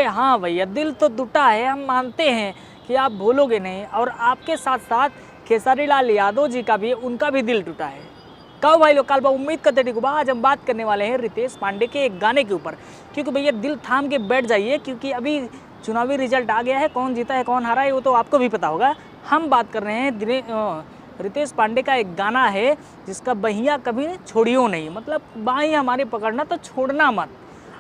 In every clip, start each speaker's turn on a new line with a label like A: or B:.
A: हाँ भैया, दिल तो टूटा है, हम मानते हैं कि आप भूलोगे नहीं। और आपके साथ साथ खेसारी लाल यादव जी का भी, उनका भी दिल टूटा है। कहो भाई लोग, कल उम्मीद करते थे कि आज हम बात करने वाले हैं रितेश पांडे के एक गाने के ऊपर, क्योंकि भैया दिल थाम के बैठ जाइए, क्योंकि अभी चुनावी रिजल्ट आ गया है। कौन जीता है कौन हारा है वो तो आपको भी पता होगा। हम बात कर रहे हैं रितेश पांडे का एक गाना है जिसका बहिया कभी छोड़ियो नहीं, मतलब बाही हमारे पकड़ना तो छोड़ना मत।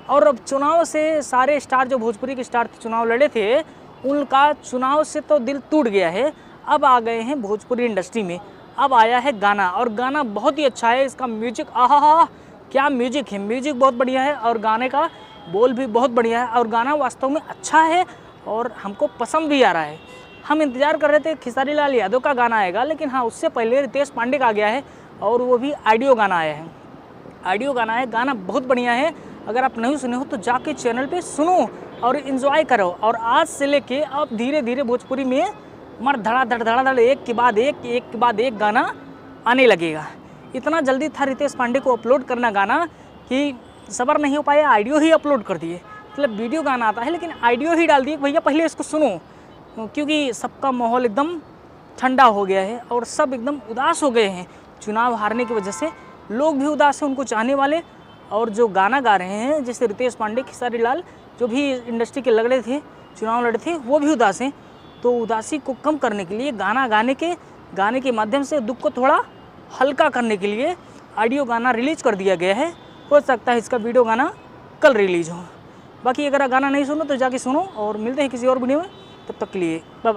A: और अब चुनाव से सारे स्टार, जो भोजपुरी के स्टार चुनाव लड़े थे, उनका चुनाव से तो दिल टूट गया है। अब आ गए हैं भोजपुरी इंडस्ट्री में, अब आया है गाना, और गाना बहुत ही अच्छा है। इसका म्यूजिक, आहा क्या म्यूजिक है, म्यूजिक बहुत बढ़िया है, और गाने का बोल भी बहुत बढ़िया है, और गाना वास्तव में अच्छा है और हमको पसंद भी आ रहा है। हम इंतज़ार कर रहे थे खेसारी लाल यादव का गाना आएगा, लेकिन हाँ, उससे पहले रितेश पांडे का आ गया है, और वो भी ऑडियो गाना आया है। ऑडियो गाना है, गाना बहुत बढ़िया है। अगर आप नहीं सुने हो तो जाके चैनल पे सुनो और इन्जॉय करो। और आज से लेके अब धीरे धीरे भोजपुरी में मर धड़ाधड़ एक के बाद एक गाना आने लगेगा। इतना जल्दी था रितेश पांडे को अपलोड करना गाना कि सब्र नहीं हो पाया, ऑडियो ही अपलोड कर दिए। मतलब वीडियो गाना आता है लेकिन ऑडियो ही डाल दिए, भैया पहले इसको सुनो, क्योंकि सबका माहौल एकदम ठंडा हो गया है और सब एकदम उदास हो गए हैं चुनाव हारने की वजह से। लोग भी उदास हैं, उनको चाहने वाले, और जो गाना गा रहे हैं जैसे रितेश पांडे, खेसारी लाल, जो भी इंडस्ट्री के लड़े थे, चुनाव लड़े थे, वो भी उदास हैं। तो उदासी को कम करने के लिए गाने के माध्यम से दुख को थोड़ा हल्का करने के लिए ऑडियो गाना रिलीज कर दिया गया है। हो सकता है इसका वीडियो गाना कल रिलीज हो। बाकी अगर गाना नहीं सुनो तो जाके सुनो, और मिलते हैं किसी और वीडियो में, तब तक के लिए बाय बाय।